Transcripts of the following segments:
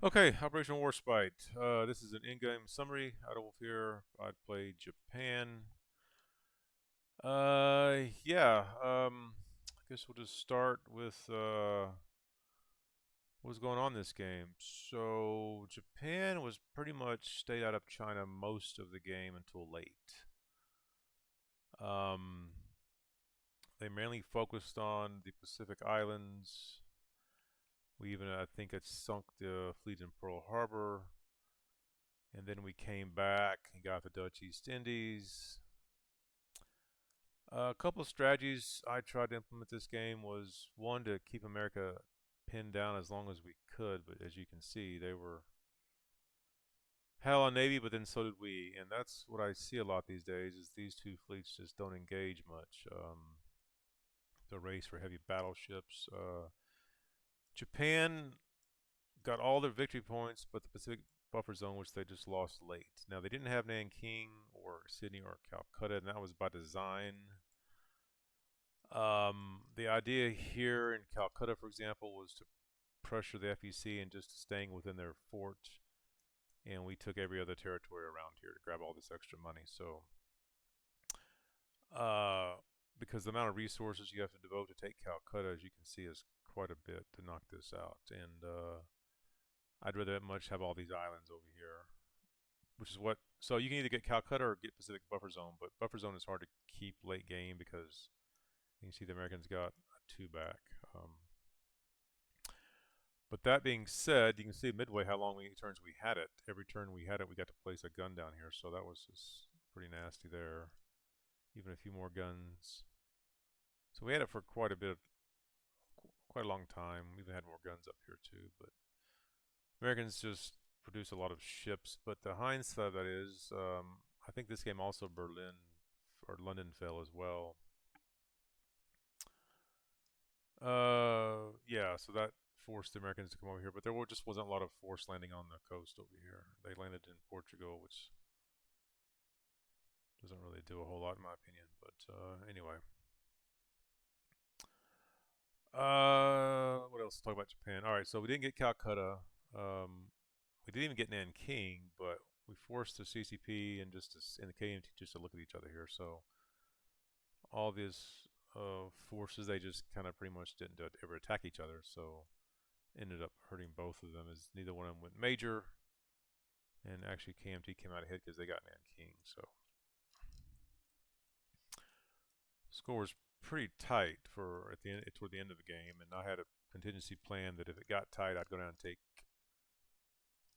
Okay, Operation Warspite. This is an in-game summary. Idle here. I'd play Japan. Yeah. I guess we'll just start with what's going on in this game. So Japan was pretty much stayed out of China most of the game until late. Um, they mainly focused on the Pacific Islands. We even, I think, had sunk the fleet in Pearl Harbor. And then we came back and got the Dutch East Indies. A couple of strategies I tried to implement this game was one to keep America pinned down as long as we could, but as you can see, they were hell on Navy, but then so did we, and that's what I see a lot these days. Is these two fleets just don't engage much. The race for heavy battleships. Japan got all their victory points, but the Pacific buffer zone, which they just lost late. Now they didn't have Nanking or Sydney or Calcutta, and that was by design. The idea here in Calcutta, for example, was to pressure the FEC and just staying within their fort. And we took every other territory around here to grab all this extra money. So, uh, because the amount of resources you have to devote to take Calcutta, as you can see, is quite a bit to knock this out. And I'd rather much have all these islands over here, which is what. So you can either get Calcutta or get Pacific Buffer Zone, but Buffer Zone is hard to keep late game because you can see the Americans got a two back. But that being said, you can see midway how long many turns we had it. Every turn we had it, we got to place a gun down here, so that was just pretty nasty there. Even a few more guns. So we had it for quite a bit, quite a long time. We even had more guns up here too. But Americans just produce a lot of ships. But the hindsight of that is, I think this game also Berlin or London fell as well. Yeah, so that forced the Americans to come over here, but there just wasn't a lot of force landing on the coast over here. They landed in Portugal, which doesn't really do a whole lot in my opinion. But anyway, what else to talk about Japan? All right, so we didn't get Calcutta. We didn't even get Nanking, but we forced the CCP and and the KMT just to look at each other here. So all these forces, they just kind of pretty much didn't ever attack each other. So ended up hurting both of them as neither one of them went major. And actually KMT came out ahead because they got Nanking. So score was pretty tight for at the end, toward the end of the game, and I had a contingency plan that if it got tight, I'd go down and take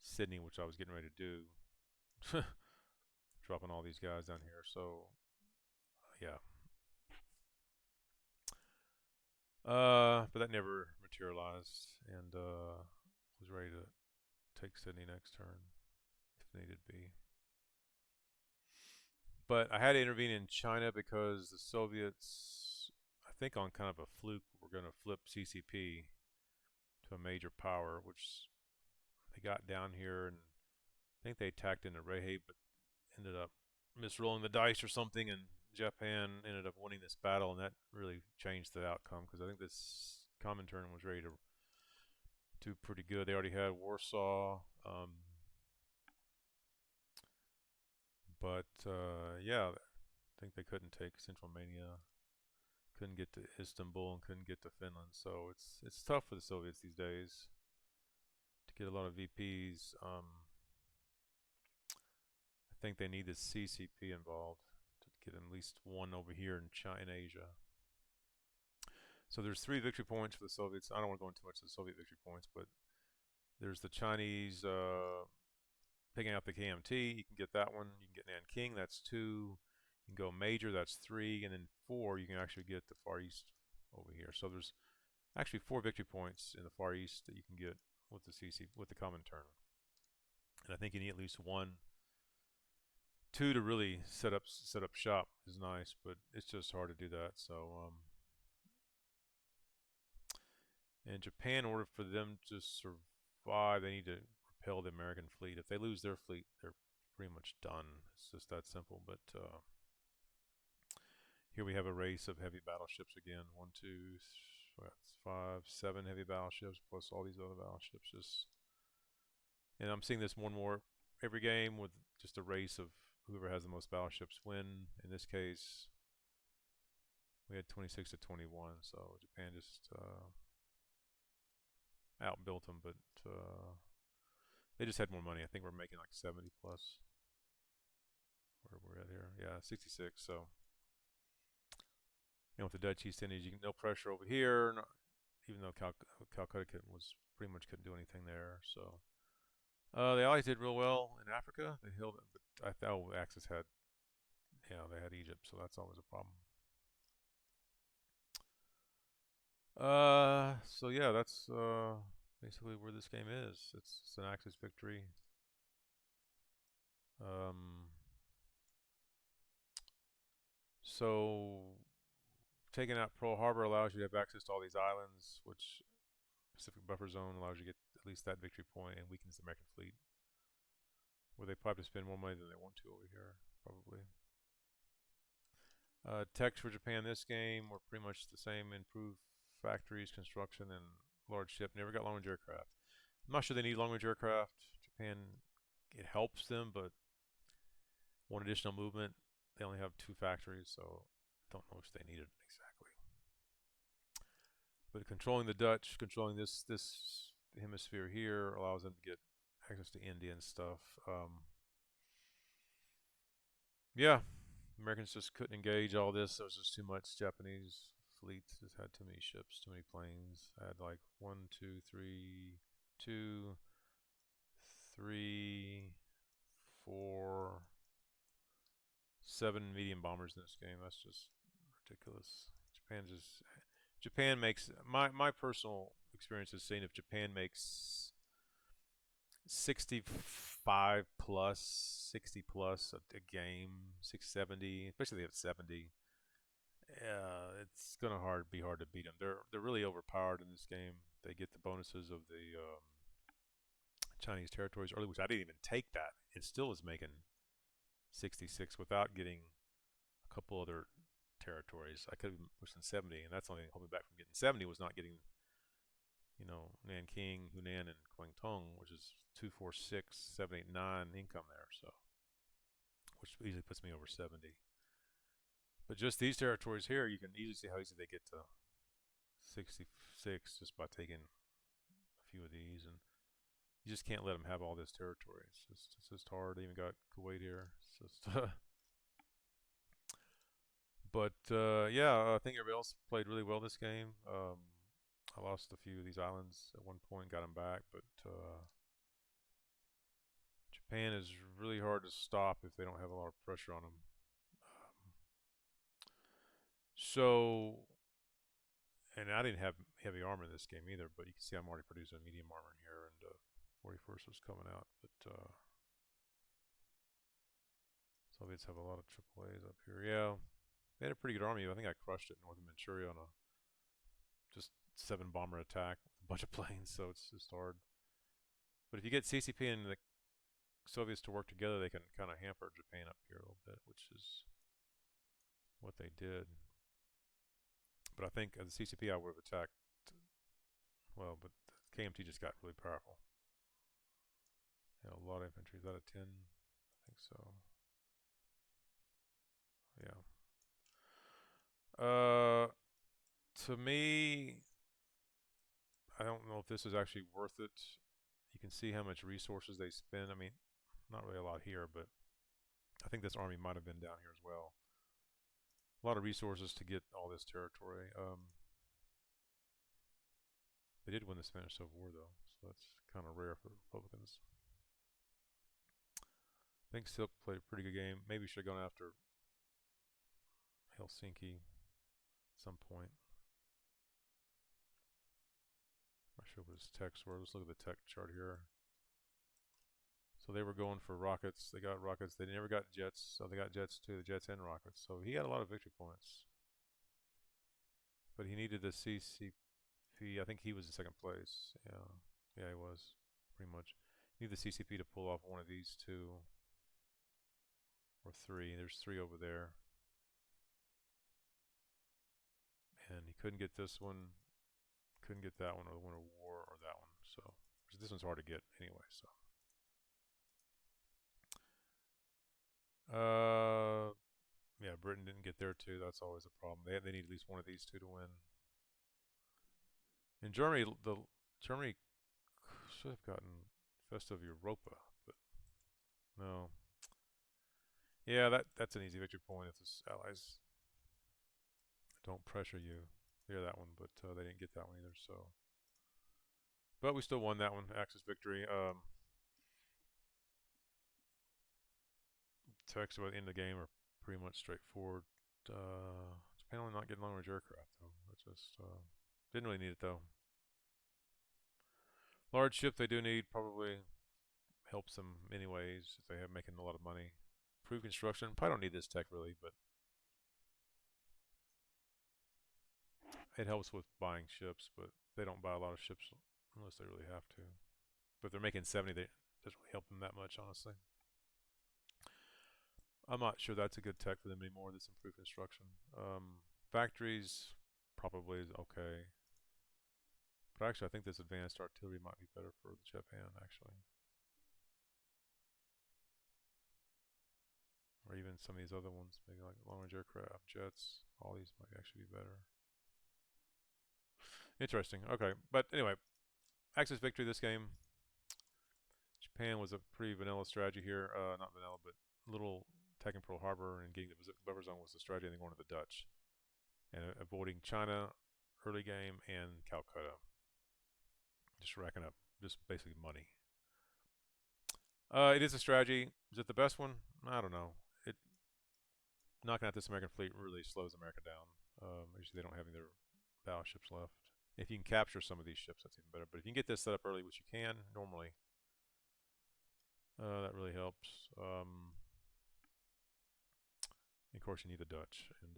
Sydney, which I was getting ready to do, dropping all these guys down here. So yeah, but that never materialized, and was ready to take Sydney next turn if needed be. But I had to intervene in China because the Soviets, I think on kind of a fluke, were going to flip CCP to a major power, which they got down here and I think they attacked into Rehe, but ended up misrolling the dice or something, and Japan ended up winning this battle, and that really changed the outcome because I think this Comintern was ready to do pretty good. They already had Warsaw, but yeah, I think they couldn't take Central Mania, couldn't get to Istanbul, and couldn't get to Finland. So it's tough for the Soviets these days to get a lot of VPs. I think they need the CCP involved to get at least one over here in China, in Asia. So there's 3 victory points for the Soviets. I don't want to go into too much of the Soviet victory points, but there's the Chinese picking out the KMT. You can get that one. You can get Nanking. That's 2. You can go major. That's 3, and then 4. You can actually get the Far East over here. So there's actually 4 victory points in the Far East that you can get with the with the Comintern. And I think you need at least 1 2 to really set up shop is nice, but it's just hard to do that. So in Japan, in order for them to survive, they need to repel the American fleet. If they lose their fleet, they're pretty much done. It's just that simple. But here we have a race of heavy battleships again. 1, 2, 3, 5, 7 heavy battleships plus all these other battleships. Just And I'm seeing this more and more every game with just a race of whoever has the most battleships win. In this case, we had 26 to 21, so Japan just outbuilt them, but they just had more money. I think we're making like 70 plus. Where we're at here, yeah, 66. So, with the Dutch East Indies, no pressure over here. No, even though Calcutta was pretty much couldn't do anything there. So, the Allies did real well in Africa. They held it, but I thought Axis had, they had Egypt, so that's always a problem. So yeah, that's basically where this game is. It's an Axis victory. So taking out Pearl Harbor allows you to have access to all these islands, which Pacific Buffer Zone allows you to get at least that victory point and weakens the American fleet. Where they probably have to spend more money than they want to over here, probably. Techs for Japan this game were pretty much the same. Improved factories, construction, and large ship. Never got long-range aircraft. I'm not sure they need long-range aircraft. Japan, it helps them, but one additional movement. They only have 2 factories, so I don't know if they need it exactly. But controlling the Dutch, controlling this hemisphere here allows them to get access to India and stuff. Yeah, Americans just couldn't engage all this. There was just too much. Japanese fleet just had too many ships, too many planes. I had like 1, 2, 3, 2, 3, 4, 7 medium bombers in this game. That's just ridiculous. Japan makes my personal experience is seeing if Japan makes 65 plus, 60 plus a game, 670, especially if they have 70. It's gonna be hard to beat them. They're really overpowered in this game. They get the bonuses of the Chinese territories early, which I didn't even take that. It still is making 66 without getting a couple other territories. I could have been pushing 70, and that's only holding me back from getting 70 was not getting, Nanking, Hunan, and Guangdong, which is 2, 4, 6, 7, 8, 9 income there. So, which easily puts me over 70. But just these territories here, you can easily see how easy they get to 66 just by taking a few of these, and you just can't let them have all this territory. It's just hard. They even got Kuwait here. It's just but yeah, I think everybody else played really well this game. I lost a few of these islands at one point, got them back, but Japan is really hard to stop if they don't have a lot of pressure on them. So, and I didn't have heavy armor in this game either, but you can see I'm already producing medium armor here, and 41st was coming out. But Soviets have a lot of AAAs up here. Yeah, they had a pretty good army. I think I crushed it in northern Manchuria on a just 7 bomber attack with a bunch of planes, so it's just hard. But if you get CCP and the Soviets to work together, they can kind of hamper Japan up here a little bit, which is what they did. But I think as the CCP I would have attacked, well, but the KMT just got really powerful. A lot of infantry. Is that a 10? I think so. Yeah. To me, I don't know if this is actually worth it. You can see how much resources they spend. I mean, not really a lot here, but I think this army might have been down here as well. A lot of resources to get all this territory. They did win the Spanish Civil War, though, so that's kind of rare for the Republicans. I think Silk played a pretty good game. Maybe should have gone after Helsinki at some point. I'm not sure what his techs were. Let's look at the tech chart here. So they were going for rockets. They got rockets. They never got jets, so they got jets too. The jets and rockets. So he had a lot of victory points. But he needed the CCP. I think he was in second place. Yeah, he was pretty much. He needed the CCP to pull off one of these 2 or 3. There's 3 over there. And he couldn't get this one, couldn't get that one, or the Winter War, or that one. So this one's hard to get anyway. So Yeah, Britain didn't get there too. That's always a problem. They need at least one of these two to win. In Germany, Germany should have gotten Festa of Europa, but no. Yeah, that's an easy victory point if the Allies don't pressure you. They're that one, but they didn't get that one either. So, but we still won that one. Axis victory. Text about the end of the game are pretty much straightforward. Japan only not getting long range aircraft though. That just didn't really need it though. Large ship they do need, probably helps them anyways if they have making a lot of money. Improved construction, probably don't need this tech really, but it helps with buying ships. But they don't buy a lot of ships unless they really have to. But if they're making 70, it doesn't really help them that much, honestly. I'm not sure that's a good tech for them anymore. This improved construction. Factories probably is okay. But actually, I think this advanced artillery might be better for Japan, actually. Or even some of these other ones, maybe like long-range aircraft, jets. All these might actually be better. Interesting. Okay, but anyway, Axis victory this game. Japan was a pretty vanilla strategy here. Not vanilla, but little taking Pearl Harbor and getting the buffer zone was the strategy, and then going to the Dutch and avoiding China early game and Calcutta. Just racking up just basically money. It is a strategy. Is it the best one? I don't know. It knocking out this American fleet really slows America down. Usually they don't have any of their battleships left. If you can capture some of these ships, that's even better. But if you can get this set up early, which you can normally, that really helps. Of course, you need the Dutch. And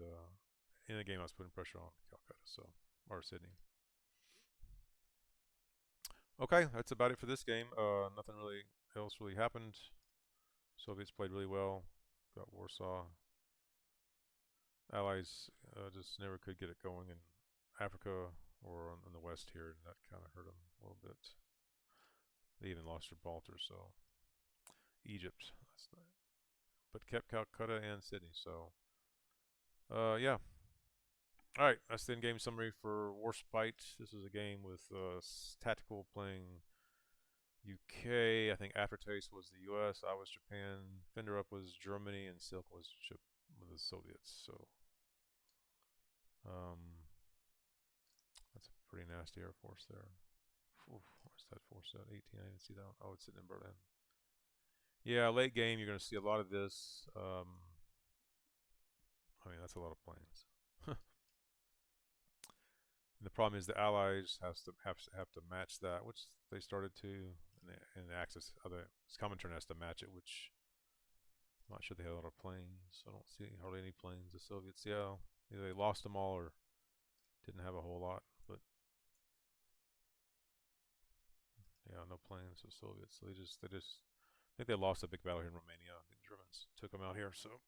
in the game, I was putting pressure on Calcutta, or Sydney. Okay, that's about it for this game. Nothing really else really happened. Soviets played really well. Got Warsaw. Allies just never could get it going in Africa or in the west here, and that kind of hurt them a little bit. They even lost Gibraltar, so Egypt. But kept Calcutta and Sydney. So, yeah. All right, that's the in-game summary for Warspite. This is a game with tactical playing UK. I think Aftertaste was the US. I was Japan. Fender Up was Germany, and Silk was the Soviets. So, that's a pretty nasty Air Force there. Oof, where's that force at? 18. I didn't see that one. Oh, it's sitting in Berlin. Yeah, late game, you're going to see a lot of this. I mean, that's a lot of planes. And the problem is the Allies have to match that, which they started to, and the Axis other Comintern has to match it, which I'm not sure they had a lot of planes. I don't see hardly any planes. The Soviets, yeah, either they lost them all or didn't have a whole lot. But yeah, no planes. The Soviets. So they just I think they lost a big battle here in Romania. The Germans took them out here. So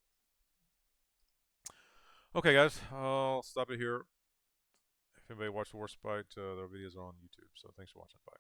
okay, guys, I'll stop it here. If anybody watched Warspite, their videos are on YouTube. So thanks for watching. Bye.